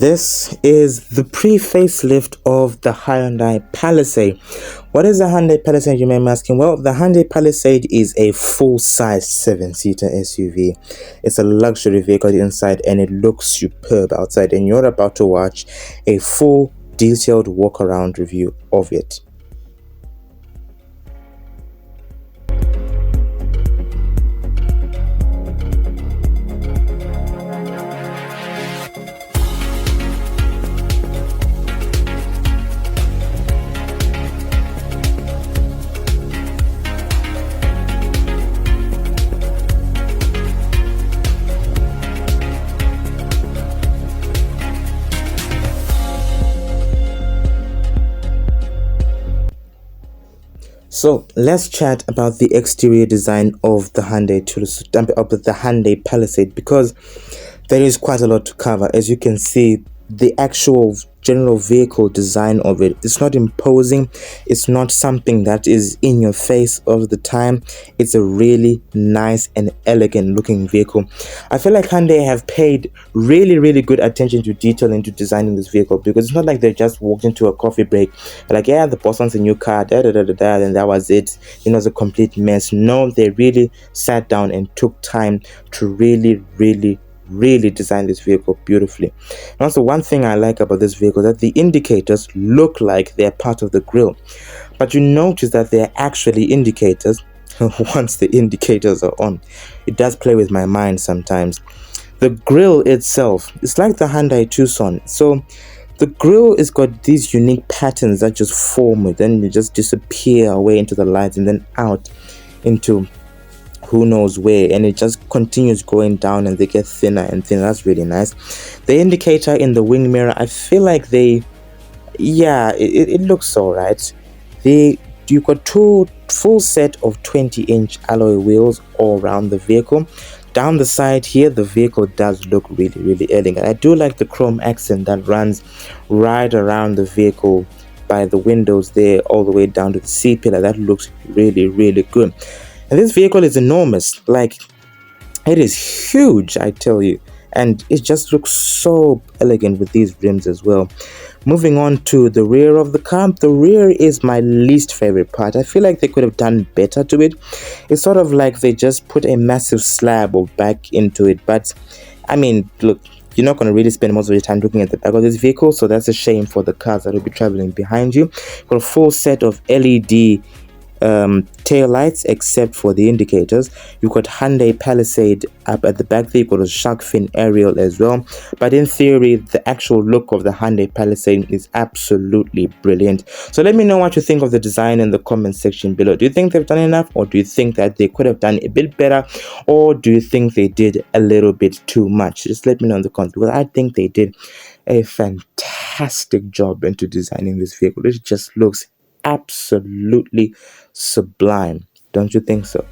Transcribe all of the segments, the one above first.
This is the pre-facelift of the Hyundai Palisade. What is the Hyundai Palisade, you may be asking? Well, the Hyundai Palisade is a full-size 7-seater SUV. It's a luxury vehicle inside and it looks superb outside, and you're about to watch a full detailed walk-around review of it. So let's chat about the exterior design of the Hyundai Palisade, because there is quite a lot to cover. As you can see, the actual general vehicle design of it's not imposing. It's not something that is in your face all the time. It's a really nice and elegant looking vehicle. I feel like Hyundai have paid really good attention to detail into designing this vehicle, because it's not like they just walked into a coffee break like, yeah, the boss wants a new car, and that was it. It was a complete mess. No, they really sat down and took time to really design this vehicle beautifully. And also, one thing I like about this vehicle is that the indicators look like they're part of the grille, but you notice that they're actually indicators once the indicators are on. It does play with my mind sometimes. The grille itself, it's like the Hyundai Tucson. So the grille has got these unique patterns that just form it, then you just disappear away into the lights and then out into who knows where, and it just continues going down and they get thinner and thinner. That's really nice. The indicator in the wing mirror, I feel like it looks all right. You've got two full set of 20-inch alloy wheels all around the vehicle. Down the side here, the vehicle does look really elegant. I do like the chrome accent that runs right around the vehicle by the windows there all the way down to the C-pillar. That looks really good. And this vehicle is enormous. Like, it is huge, I tell you. And it just looks so elegant with these rims as well. Moving on to the rear of the car. The rear is my least favorite part. I feel like they could have done better to it. It's sort of like they just put a massive slab of back into it. But, I mean, look, you're not going to really spend most of your time looking at the back of this vehicle. So that's a shame for the cars that will be traveling behind you. Got a full set of LED tail lights except for the indicators. You've got Hyundai Palisade up at the back there. You've got a shark fin aerial as well. But in theory, the actual look of the Hyundai Palisade is absolutely brilliant. So let me know what you think of the design in the comment section below. Do you think they've done enough, or do you think that they could have done a bit better, or do you think they did a little bit too much? Just let me know in the comments, because I think they did a fantastic job into designing this vehicle. It just looks absolutely sublime, don't you think so?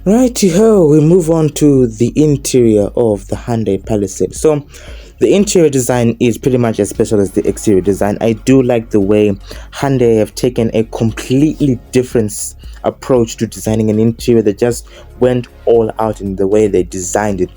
Righty-ho, we move on to the interior of the Hyundai Palisade. So the interior design is pretty much as special as the exterior design. I do like the way Hyundai have taken a completely different approach to designing an interior. That just went all out in the way they designed it.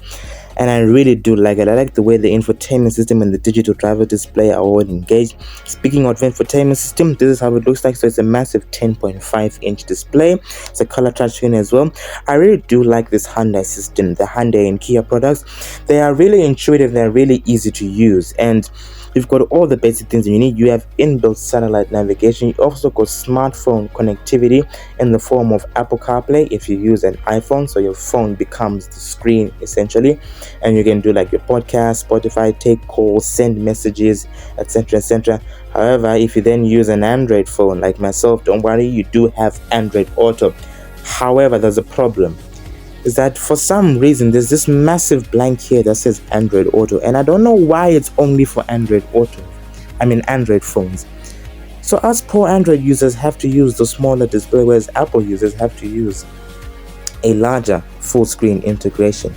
and I really do like it. I like the way the infotainment system and the digital driver display are all engaged. Speaking of infotainment system, this is how it looks like. So it's a massive 10.5-inch display. It's a color touchscreen as well. I really do like this Hyundai system. The Hyundai and Kia products, they are really intuitive. They're really easy to use, and you've got all the basic things you need. You have inbuilt satellite navigation. You also got smartphone connectivity in the form of Apple CarPlay if you use an iPhone, so your phone becomes the screen essentially, and you can do like your podcast, Spotify, take calls, send messages, etc, etc. However, if you then use an Android phone like myself, don't worry, you do have Android Auto. However, there's a problem, is that for some reason there's this massive blank here that says Android Auto, and I don't know why it's only for Android phones. So us poor Android users have to use the smaller display, whereas Apple users have to use a larger full screen integration.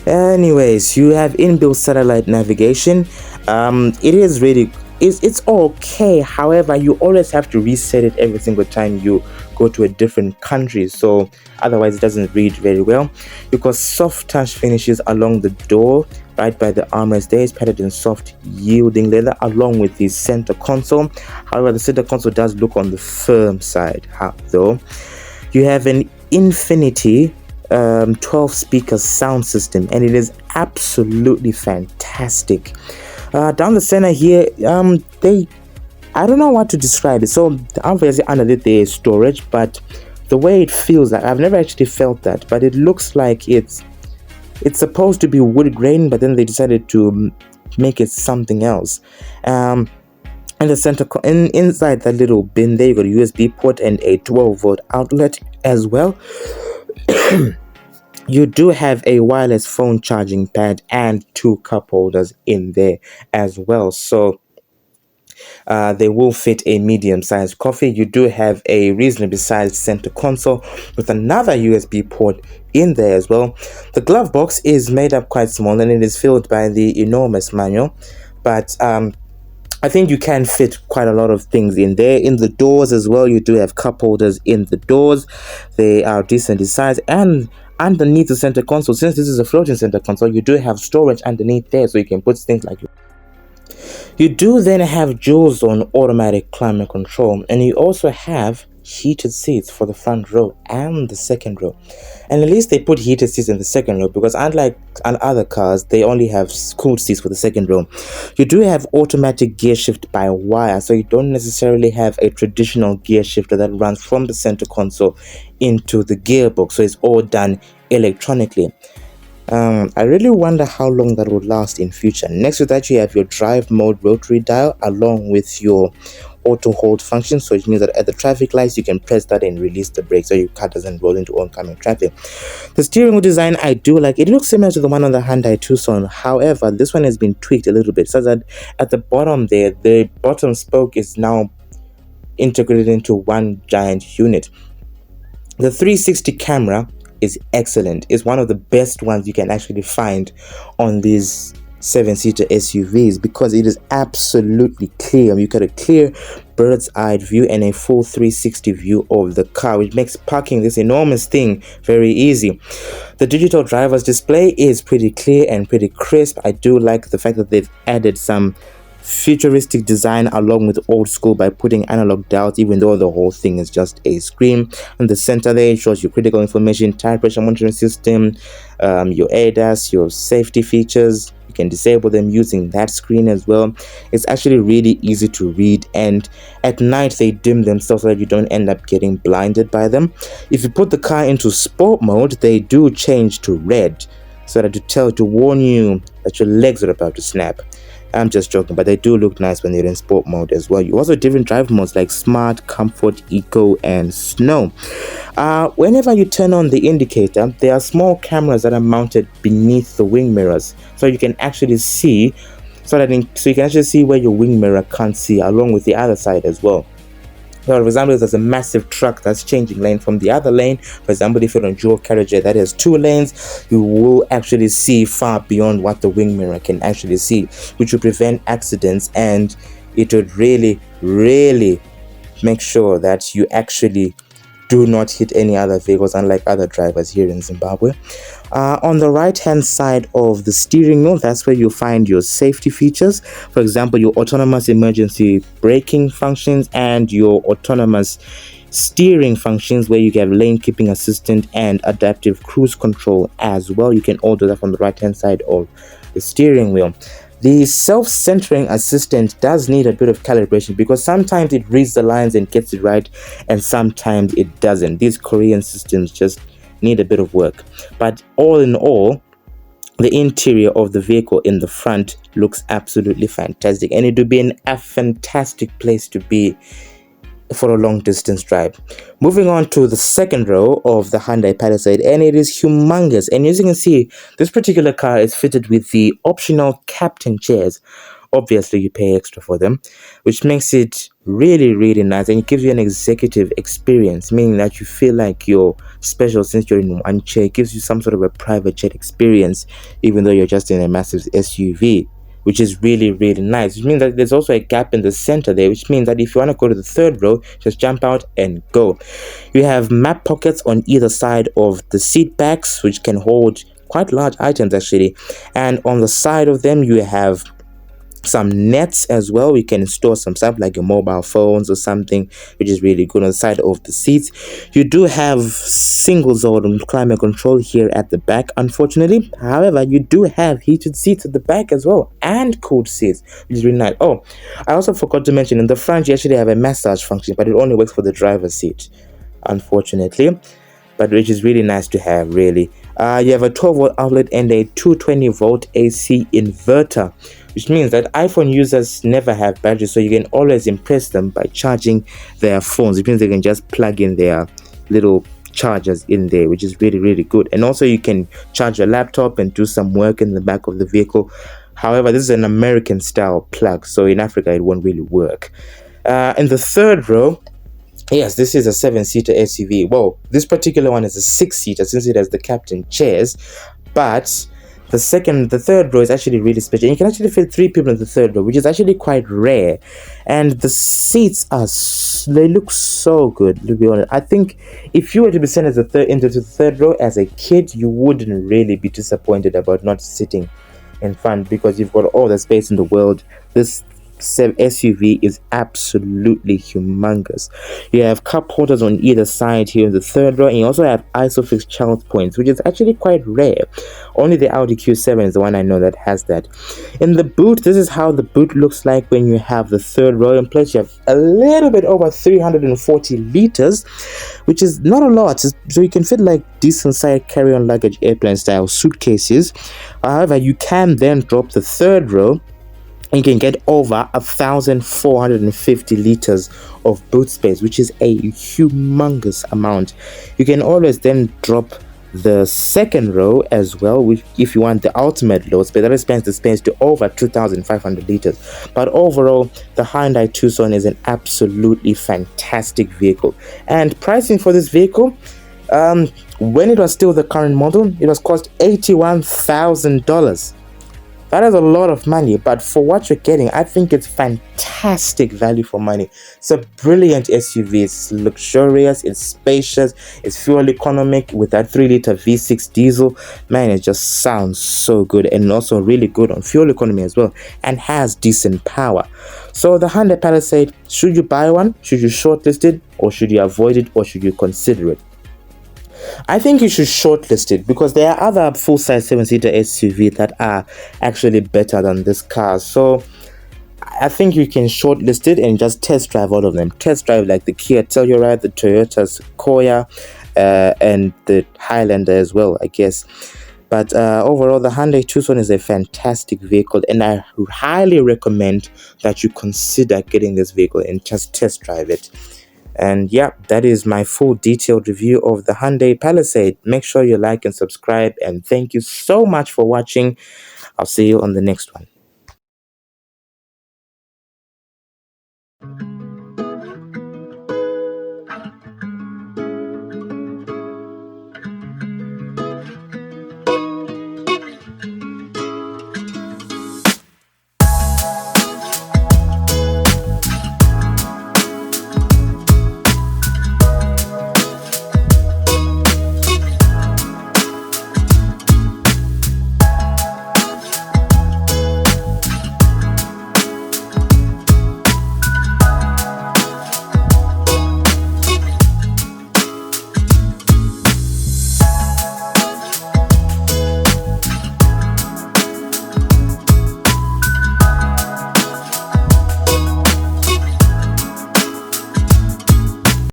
Anyways, you have inbuilt satellite navigation. It is really, it's okay. However, you always have to reset it every single time you go to a different country, so otherwise it doesn't read very well. You've got soft touch finishes along the door, right by the armrest. There is padded in soft yielding leather along with the center console. However, the center console does look on the firm side, though. You have an Infinity 12 speaker sound system, and it is absolutely fantastic. Down the center here, I don't know what to describe it. So obviously underneath there is storage, but the way it feels, like I've never actually felt that, but it looks like it's supposed to be wood grain, but then they decided to make it something else. And the center inside that little bin there, you got a USB port and a 12-volt outlet as well. You do have a wireless phone charging pad and 2 cup holders in there as well, so they will fit a medium-sized coffee. You do have a reasonably sized center console with another USB port in there as well. The glove box is made up quite small, and it is filled by the enormous manual, but I think you can fit quite a lot of things in there. In the doors as well, you do have cup holders in the doors. They are decently sized, and underneath the center console, since this is a floating center console, you do have storage underneath there, so you can put things like you do then have dual zone automatic climate control, and you also have heated seats for the front row and the second row. And at least they put heated seats in the second row, because unlike other cars, they only have cooled seats for the second row. You do have automatic gear shift by wire, so you don't necessarily have a traditional gear shifter that runs from the center console into the gearbox, so it's all done electronically. I really wonder how long that would last in future. Next to that, you have your drive mode rotary dial along with your auto hold function, so it means that at the traffic lights you can press that and release the brake so your car doesn't roll into oncoming traffic. The steering wheel design, I do like. It looks similar to the one on the Hyundai Tucson. However, this one has been tweaked a little bit, so that at the bottom there, the bottom spoke is now integrated into one giant unit. The 360 camera is excellent. It's one of the best ones you can actually find on these 7-seater SUVs, because it is absolutely clear. You get a clear bird's eye view and a full 360 view of the car, which makes parking this enormous thing very easy. The digital driver's display is pretty clear and pretty crisp. I do like the fact that they've added some futuristic design along with old school by putting analog dials, even though the whole thing is just a screen. In the center there, it shows you critical information, tire pressure monitoring system, your ADAS, your safety features. You can disable them using that screen as well. It's actually really easy to read, and at night they dim themselves so that you don't end up getting blinded by them. If you put the car into sport mode, they do change to red, so that to warn you that your legs are about to snap. I'm just joking, but they do look nice when they're in sport mode as well. You also have different drive modes like Smart, Comfort, Eco, and Snow. Whenever you turn on the indicator, there are small cameras that are mounted beneath the wing mirrors, so you can actually see, so you can actually see where your wing mirror can't see, along with the other side as well. So for example, if there's a massive truck that's changing lane from the other lane, for example, if you're on dual carriage that has 2 lanes, you will actually see far beyond what the wing mirror can actually see, which will prevent accidents, and it would really make sure that you actually do not hit any other vehicles, unlike other drivers here in Zimbabwe. On the right hand side of the steering wheel, that's where you'll find your safety features. For example, your autonomous emergency braking functions and your autonomous steering functions, where you have lane keeping assistant and adaptive cruise control as well. You can all do that from the right hand side of the steering wheel. The self-centering assistant does need a bit of calibration, because sometimes it reads the lines and gets it right, and sometimes it doesn't. These Korean systems just need a bit of work. But all in all, the interior of the vehicle in the front looks absolutely fantastic, and it would be a fantastic place to be for a long distance drive. Moving on to the second row of the Hyundai Palisade, and it is humongous. And as you can see, this particular car is fitted with the optional captain chairs. Obviously, you pay extra for them, which makes it really, really nice, and it gives you an executive experience, meaning that you feel like you're special since you're in one chair. It gives you some sort of a private jet experience, even though you're just in a massive SUV, which is really, really nice. Which means that there's also a gap in the center there, which means that if you want to go to the third row, just jump out and go. You have map pockets on either side of the seat backs, which can hold quite large items actually, and on the side of them you have some nets as well. We can store some stuff like your mobile phones or something, which is really good. On the side of the seats, you do have single zone climate control here at the back, unfortunately. However, you do have heated seats at the back as well, and cooled seats, which is really nice. Oh, I also forgot to mention, in the front you actually have a massage function, but it only works for the driver's seat, unfortunately, but which is really nice to have, really. You have a 12-volt outlet and a 220-volt AC inverter, which means that iPhone users never have batteries, so you can always impress them by charging their phones. It means they can just plug in their little chargers in there, which is really, really good. And also you can charge your laptop and do some work in the back of the vehicle. However, this is an American style plug, so in Africa it won't really work. In the third row, yes, this is a 7-seater SUV. Well, this particular one is a 6-seater since it has the captain chairs, but the third row is actually really special. And you can actually fit 3 people in the third row, which is actually quite rare. And the seats they look so good, to be honest. I think if you were to be sent into the third row as a kid, you wouldn't really be disappointed about not sitting in front, because you've got all the space in the world. This SUV is absolutely humongous. You have cup holders on either side here in the third row, and you also have ISOFIX child points, which is actually quite rare. Only the Audi Q7 is the one I know that has that. In the boot, this is how the boot looks like when you have the third row in place. You have a little bit over 340 liters, which is not a lot, so you can fit like decent sized carry-on luggage airplane style suitcases. However, you can then drop the third row, you can get over 1,450 liters of boot space, which is a humongous amount. You can always then drop the second row as well, which, if you want the ultimate load space, that expands the space to over 2,500 liters. But overall, the Hyundai Tucson is an absolutely fantastic vehicle. And pricing for this vehicle, when it was still the current model, it was cost $81,000. That is a lot of money, but for what you're getting, I think it's fantastic value for money. It's a brilliant SUV. It's luxurious, it's spacious, it's fuel economic with that 3-liter V6 diesel. Man, it just sounds so good, and also really good on fuel economy as well, and has decent power. So the Hyundai Palisade, should you buy one? Should you shortlist it? Or should you avoid it? Or should you consider it? I think you should shortlist it, because there are other full-size 7-seater SUV that are actually better than this car. So I think you can shortlist it and just test drive all of them. Test drive like the Kia Telluride, the Toyota Sequoia, and the Highlander as well, I guess. But overall, the Hyundai Tucson is a fantastic vehicle, and I highly recommend that you consider getting this vehicle and just test drive it. And yeah, that is my full detailed review of the Hyundai Palisade. Make sure you like and subscribe, and thank you so much for watching. I'll see you on the next one.